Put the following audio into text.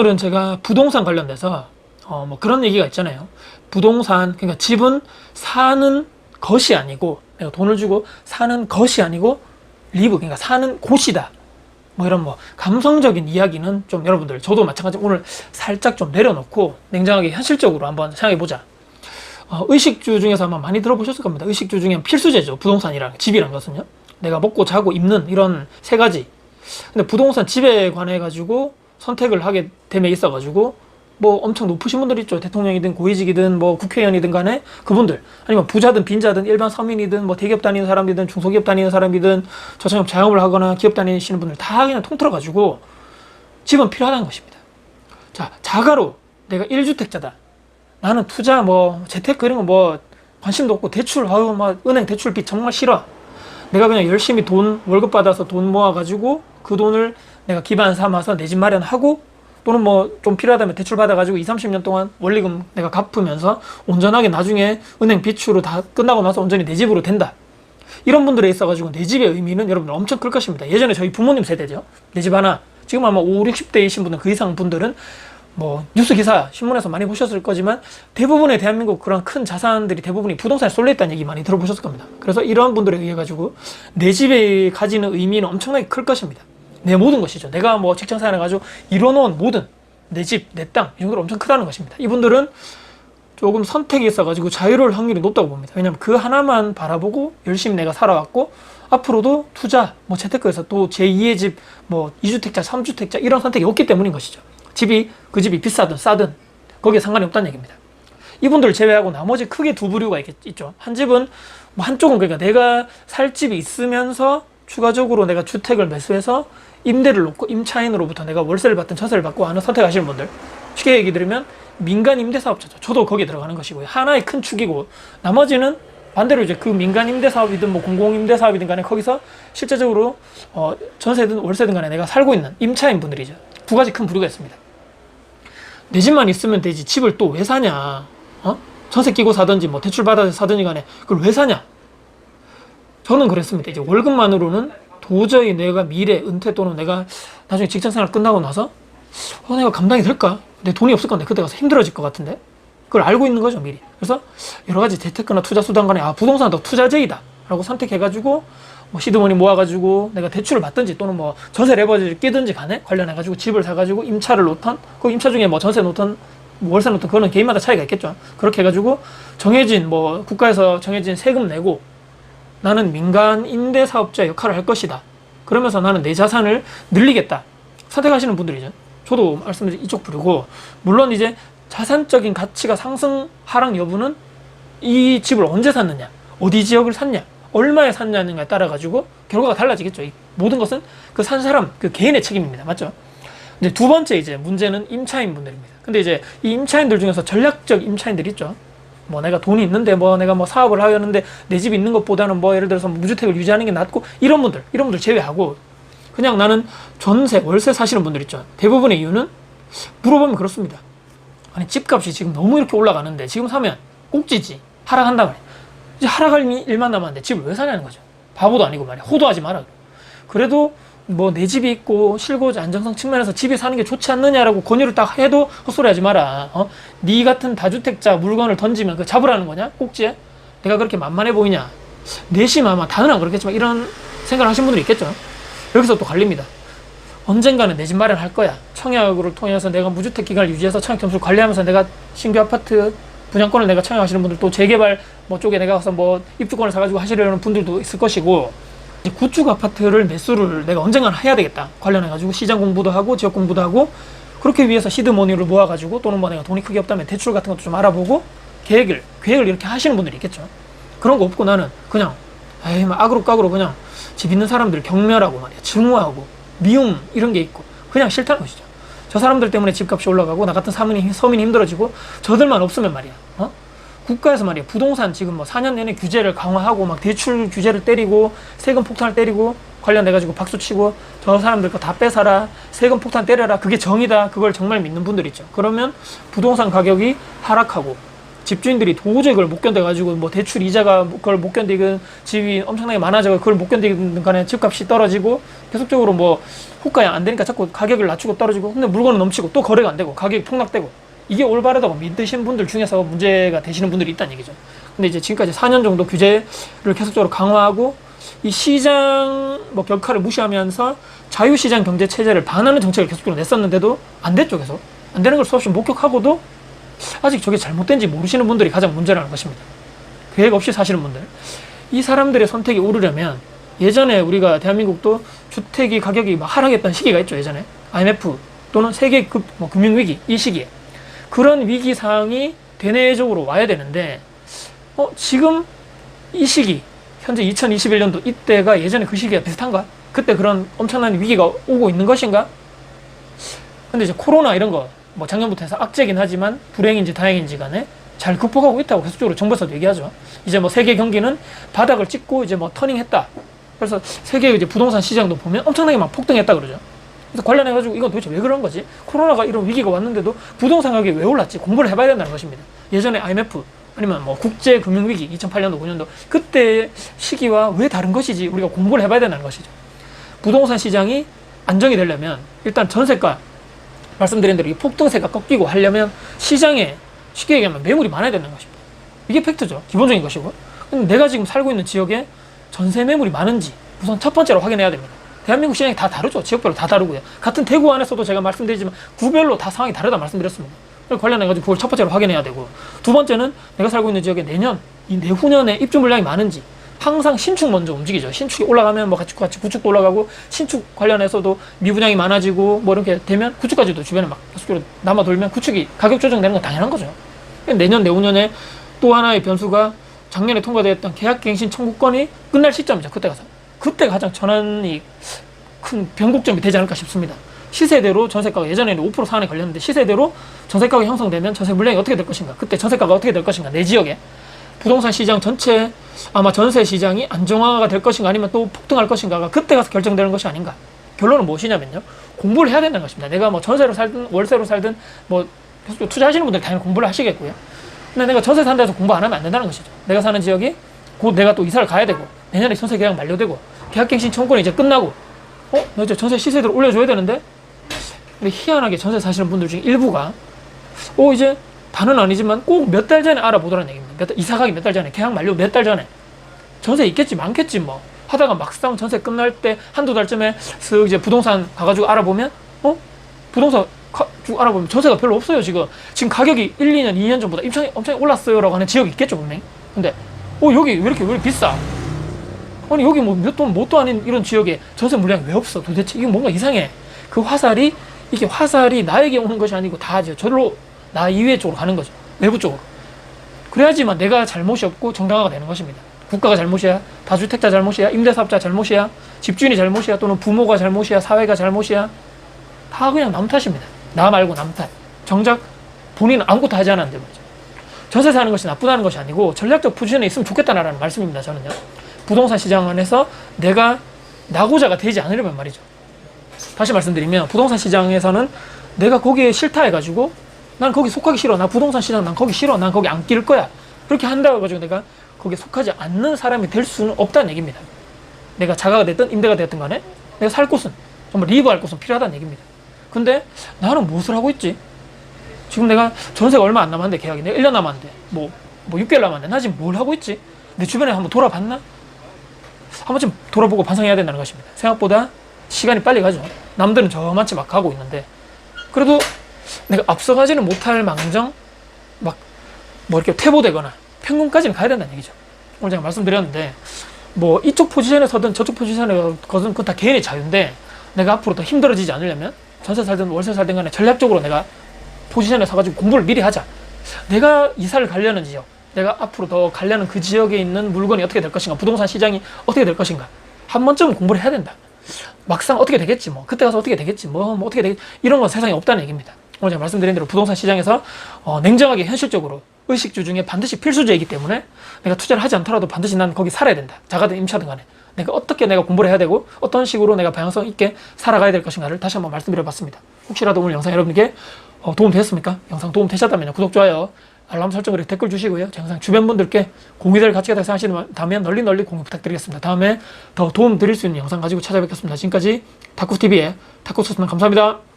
오늘은 제가 부동산 관련돼서 뭐 그런 얘기가 있잖아요. 부동산, 그러니까 집은 사는 것이 아니고, 내가 돈을 주고 사는 것이 아니고 리브, 그러니까 사는 곳이다. 뭐 이런 뭐 감성적인 이야기는 좀 여러분들, 저도 마찬가지로 오늘 살짝 좀 내려놓고 냉정하게 현실적으로 한번 생각해 보자. 의식주 중에서 아마 많이 들어보셨을 겁니다. 의식주 중에 필수제죠. 부동산이랑 집이란 것은요. 내가 먹고 자고 입는 이런 세 가지. 근데 부동산 집에 관해 가지고 선택을 하게 됨에 있어 가지고 뭐 엄청 높으신 분들 있죠. 대통령이든 고위직이든 뭐 국회의원이든 간에 그분들, 아니면 부자든 빈자든 일반 서민이든 뭐 대기업 다니는 사람이든 중소기업 다니는 사람이든 저처럼 자영업을 하거나 기업 다니시는 분들 다 그냥 통틀어 가지고 집은 필요하다는 것입니다. 자, 자가로 내가 1주택자다. 나는 투자 뭐 재테크 이런 거 뭐 관심도 없고 대출, 막 은행 대출 빚 정말 싫어. 내가 그냥 열심히 돈 월급 받아서 돈 모아 가지고 그 돈을 내가 기반 삼아서 내 집 마련하고, 또는 뭐 좀 필요하다면 대출 받아가지고 20-30년 동안 원리금 내가 갚으면서 온전하게 나중에 은행 빚으로 다 끝나고 나서 온전히 내 집으로 된다. 이런 분들에 있어가지고 내 집의 의미는 여러분들 엄청 클 것입니다. 예전에 저희 부모님 세대죠. 내 집 하나. 지금 아마 5, 60대이신 분들, 그 이상 분들은 뭐 뉴스 기사, 신문에서 많이 보셨을 거지만 대부분의 대한민국 그런 큰 자산들이 대부분이 부동산에 쏠려있다는 얘기 많이 들어보셨을 겁니다. 그래서 이런 분들에 의해 가지고 내 집에 가지는 의미는 엄청나게 클 것입니다. 내 모든 것이죠. 내가 뭐 직장생활 해가지고 이뤄놓은 모든 내 집, 내 땅, 이 정도로 엄청 크다는 것입니다. 이분들은 조금 선택이 있어가지고 자유로울 확률이 높다고 봅니다. 왜냐하면 그 하나만 바라보고 열심히 내가 살아왔고, 앞으로도 투자, 뭐 재테크에서 또 제2의 집, 뭐 2주택자, 3주택자 이런 선택이 없기 때문인 것이죠. 집이, 그 집이 비싸든 싸든 거기에 상관이 없다는 얘기입니다. 이분들을 제외하고 나머지 크게 두 부류가 있죠. 한 집은, 뭐 한쪽은 그러니까 내가 살 집이 있으면서 추가적으로 내가 주택을 매수해서 임대를 놓고 임차인으로부터 내가 월세를 받든 전세를 받고 하는 선택하시는 분들, 쉽게 얘기 드리면 민간 임대사업자죠. 저도 거기에 들어가는 것이고요. 하나의 큰 축이고, 나머지는 반대로 이제 그 민간 임대사업이든 뭐 공공임대사업이든 간에 거기서 실제적으로 전세든 월세든 간에 내가 살고 있는 임차인 분들이죠. 두 가지 큰 부류가 있습니다. 내 집만 있으면 되지 집을 또 왜 사냐, 전세 끼고 사든지 뭐 대출 받아서 사든지 간에 그걸 왜 사냐. 저는 그랬습니다. 이제 월급만으로는 도저히 내가 미래 은퇴 또는 내가 나중에 직장생활 끝나고 나서 내가 감당이 될까? 내 돈이 없을 건데 그때 가서 힘들어질 것 같은데, 그걸 알고 있는 거죠, 미리. 그래서 여러 가지 재테크나 투자 수단 간에 부동산도 투자제이다 라고 선택해가지고 뭐 시드머니 모아가지고 내가 대출을 받든지 또는 뭐 전세 레버리지를 끼든지 간에 관련해가지고 집을 사가지고 임차를 놓던, 그 임차 중에 뭐 전세 놓던 뭐 월세 놓던, 그거는 개인마다 차이가 있겠죠. 그렇게 해가지고 정해진 뭐 국가에서 정해진 세금 내고 나는 민간 임대사업자 역할을 할 것이다. 그러면서 나는 내 자산을 늘리겠다. 선택하시는 분들이죠. 저도 말씀드린 이쪽 부류고, 물론 이제 자산적인 가치가 상승, 하락 여부는 이 집을 언제 샀느냐, 어디 지역을 샀냐, 얼마에 샀냐에 따라 가지고 결과가 달라지겠죠. 이 모든 것은 그 산 사람, 그 개인의 책임입니다. 맞죠? 이제 두 번째 이제 문제는 임차인 분들입니다. 근데 이제 이 임차인들 중에서 전략적 임차인들이 있죠. 뭐 내가 돈이 있는데 뭐 내가 뭐 사업을 하려는데 내 집이 있는 것보다는 뭐 예를 들어서 무주택을 유지하는 게 낫고, 이런 분들 제외하고 그냥 나는 전세, 월세 사시는 분들 있죠. 대부분의 이유는 물어보면 그렇습니다. 아니 집값이 지금 너무 이렇게 올라가는데 지금 사면 꼭지지, 하락한단 말이야. 이제 하락할 일만 남았는데 집을 왜 사냐는 거죠. 바보도 아니고 말이야. 호도하지 마라. 그래도 뭐 내 집이 있고 실거주 안정성 측면에서 집이 사는 게 좋지 않느냐라고 권유를 딱 해도 헛소리 하지 마라. 네 같은 다주택자 물건을 던지면 그 잡으라는 거냐? 꼭지에? 내가 그렇게 만만해 보이냐? 내심 아마 다는 안 그렇겠지만 이런 생각을 하신 분들이 있겠죠. 여기서 또 갈립니다. 언젠가는 내 집 마련할 거야. 청약을 통해서 내가 무주택 기간을 유지해서 청약 점수를 관리하면서 내가 신규 아파트 분양권을 내가 청약하시는 분들, 또 재개발 뭐 쪽에 내가 가서 뭐 입주권을 사가지고 하시려는 분들도 있을 것이고, 구축 아파트를 매수를 내가 언젠가는 해야 되겠다. 관련해가지고 시장 공부도 하고 지역 공부도 하고, 그렇게 위해서 시드머니를 모아가지고 또는 뭐 내가 돈이 크게 없다면 대출 같은 것도 좀 알아보고 계획을 이렇게 하시는 분들이 있겠죠. 그런 거 없고 나는 그냥 막 아그로까그로 그냥 집 있는 사람들 경멸하고 말이야, 증오하고 미움 이런 게 있고 그냥 싫다는 것이죠. 저 사람들 때문에 집값이 올라가고 나 같은 서민이 힘들어지고 저들만 없으면 말이야, 국가에서 말이야 부동산 지금 뭐 4년 내내 규제를 강화하고 막 대출 규제를 때리고 세금 폭탄을 때리고 관련돼가지고 박수치고 저 사람들 거 다 뺏어라, 세금 폭탄 때려라, 그게 정의다, 그걸 정말 믿는 분들 있죠. 그러면 부동산 가격이 하락하고 집주인들이 도저히 그걸 못 견뎌가지고 뭐 대출 이자가 그걸 못 견디고 집이 엄청나게 많아져 그걸 못 견디는 간에 집값이 떨어지고 계속적으로 뭐 호가가 안 되니까 자꾸 가격을 낮추고 떨어지고 근데 물건은 넘치고 또 거래가 안 되고 가격이 폭락되고 이게 올바르다고 믿으신 분들 중에서 문제가 되시는 분들이 있다는 얘기죠. 근데 이제 지금까지 4년 정도 규제를 계속적으로 강화하고 이 시장 뭐 격화를 무시하면서 자유시장 경제 체제를 반하는 정책을 계속적으로 냈었는데도 안 됐죠. 계속 안 되는 걸 수없이 목격하고도 아직 저게 잘못된지 모르시는 분들이 가장 문제라는 것입니다. 계획 없이 사시는 분들. 이 사람들의 선택이 오르려면 예전에 우리가 대한민국도 주택이 가격이 막 하락했던 시기가 있죠. 예전에 IMF 또는 세계 뭐 금융위기 이 시기에 그런 위기 상황이 대내적으로 와야 되는데 지금 이 시기 현재 2021년도 이때가 예전에 그 시기가 비슷한가? 그때 그런 엄청난 위기가 오고 있는 것인가? 근데 이제 코로나 이런 거 뭐 작년부터 해서 악재긴 하지만 불행인지 다행인지 간에 잘 극복하고 있다고 계속적으로 정부에서도 얘기하죠. 이제 뭐 세계 경기는 바닥을 찍고 이제 뭐 터닝했다. 그래서 세계 이제 부동산 시장도 보면 엄청나게 막 폭등했다 그러죠. 그래서 관련해가지고 이건 도대체 왜 그런 거지? 코로나가 이런 위기가 왔는데도 부동산 가격이 왜 올랐지? 공부를 해봐야 된다는 것입니다. 예전에 IMF 아니면 뭐 국제금융위기 2008년도 9년도 그때 시기와 왜 다른 것이지 우리가 공부를 해봐야 된다는 것이죠. 부동산 시장이 안정이 되려면 일단 전세가 말씀드린 대로 이 폭등세가 꺾이고 하려면 시장에 쉽게 얘기하면 매물이 많아야 되는 것입니다. 이게 팩트죠. 기본적인 것이고. 근데 내가 지금 살고 있는 지역에 전세 매물이 많은지 우선 첫 번째로 확인해야 됩니다. 대한민국 시장이 다 다르죠. 지역별로 다 다르고요. 같은 대구 안에서도 제가 말씀드리지만 구별로 다 상황이 다르다 말씀드렸습니다. 관련해가지고 그걸 첫 번째로 확인해야 되고 두 번째는 내가 살고 있는 지역에 내년, 이 내후년에 입주 물량이 많은지 항상 신축 먼저 움직이죠. 신축이 올라가면 뭐 같이 구축도 올라가고 신축 관련해서도 미분양이 많아지고 뭐 이렇게 되면 구축까지도 주변에 막 계속적으로 남아 돌면 구축이 가격 조정되는 건 당연한 거죠. 내년, 내후년에 또 하나의 변수가 작년에 통과되었던 계약갱신 청구권이 끝날 시점이죠. 그때 가서. 그때가 가장 전환이 큰 변곡점이 되지 않을까 싶습니다. 시세대로 전세가가 예전에는 5% 상한에 걸렸는데 시세대로 전세가가 형성되면 전세 물량이 어떻게 될 것인가 그때 전세가가 어떻게 될 것인가 내 지역에 부동산 시장 전체 아마 전세 시장이 안정화가 될 것인가 아니면 또 폭등할 것인가가 그때 가서 결정되는 것이 아닌가. 결론은 무엇이냐면요 공부를 해야 된다는 것입니다. 내가 뭐 전세로 살든 월세로 살든 뭐 계속 투자하시는 분들 당연히 공부를 하시겠고요. 근데 내가 전세 산다 해서 공부 안 하면 안 된다는 것이죠. 내가 사는 지역이 곧 내가 또 이사를 가야 되고 내년에 전세 계약 만료되고 계약갱신 청구권이 이제 끝나고 나 이제 전세 시세를 올려줘야 되는데 근데 희한하게 전세 사시는 분들 중에 일부가 이제 다는 아니지만 꼭 몇 달 전에 알아보더라는 얘기입니다. 이사 가기 몇 달 전에 계약 만료 몇 달 전에 전세 있겠지 많겠지 뭐 하다가 막상 전세 끝날 때 한두 달쯤에 쓱 이제 부동산 가가지고 알아보면 부동산 쭉 알아보면 전세가 별로 없어요. 지금 가격이 1, 2년, 2년 전보다 엄청 올랐어요 라고 하는 지역이 있겠죠 분명히. 근데 여기 왜 이렇게 비싸? 아니 여기 뭐 뭣도 아닌 이런 지역에 전세 물량이 왜 없어 도대체? 이게 뭔가 이상해. 그 화살이 나에게 오는 것이 아니고 다 저절로 나 이외 쪽으로 가는 거죠. 외부 쪽으로. 그래야지만 내가 잘못이 없고 정당화가 되는 것입니다. 국가가 잘못이야, 다주택자 잘못이야, 임대사업자 잘못이야, 집주인이 잘못이야, 또는 부모가 잘못이야, 사회가 잘못이야. 다 그냥 남 탓입니다. 나 말고 남 탓. 정작 본인은 아무것도 하지 않았는데 말이죠. 전세 사는 것이 나쁘다는 것이 아니고 전략적 포지션에 있으면 좋겠다라는 말씀입니다. 저는요. 부동산 시장 안에서 내가 낙오자가 되지 않으려면 말이죠. 다시 말씀드리면 부동산 시장에서는 내가 거기에 싫다 해가지고 난 거기 속하기 싫어. 나 부동산 시장 난 거기 싫어. 난 거기 안 낄 거야. 그렇게 한다고 해가지고 내가 거기에 속하지 않는 사람이 될 수는 없다는 얘기입니다. 내가 자가가 됐든 임대가 됐든 간에 내가 살 곳은 정말 리브할 곳은 필요하다는 얘기입니다. 근데 나는 무엇을 하고 있지? 지금 내가 전세가 얼마 안 남았는데 계약이 내가 1년 남았는데 뭐 6개월 남았는데 나 지금 뭘 하고 있지? 내 주변에 한번 돌아봤나? 한 번쯤 돌아보고 반성해야 된다는 것입니다. 생각보다 시간이 빨리 가죠. 남들은 저만치 막 가고 있는데 그래도 내가 앞서가지는 못할 망정 막 뭐 이렇게 퇴보되거나 평균까지는 가야 된다는 얘기죠. 오늘 제가 말씀드렸는데 뭐 이쪽 포지션에 서든 저쪽 포지션에 서든 그건 다 개인의 자유인데 내가 앞으로 더 힘들어지지 않으려면 전세 살든 월세 살든 간에 전략적으로 내가 포지션에 서가지고 공부를 미리 하자. 내가 이사를 가려는 지역, 내가 앞으로 더 가려는 그 지역에 있는 물건이 어떻게 될 것인가, 부동산 시장이 어떻게 될 것인가 한 번쯤은 공부를 해야 된다. 막상 어떻게 되겠지 뭐 그때 가서 어떻게 되겠지 뭐 어떻게 되겠지 이런 건 세상에 없다는 얘기입니다. 오늘 제가 말씀드린 대로 부동산 시장에서 냉정하게 현실적으로 의식주 중에 반드시 필수제이기 때문에 내가 투자를 하지 않더라도 반드시 난 거기 살아야 된다. 자가든 임차든 간에 내가 어떻게 내가 공부를 해야 되고 어떤 식으로 내가 방향성 있게 살아가야 될 것인가를 다시 한번 말씀드려 봤습니다. 혹시라도 오늘 영상 여러분께 도움 되셨습니까? 영상 도움 되셨다면 구독, 좋아요 알람 설정 그리고 댓글 주시고요. 제 영상 주변 분들께 공유될 가치가 있다고 생각하시다면 널리 공유 부탁드리겠습니다. 다음에 더 도움 드릴 수 있는 영상 가지고 찾아뵙겠습니다. 지금까지 타쿠TV의 타쿠였습니다. 감사합니다.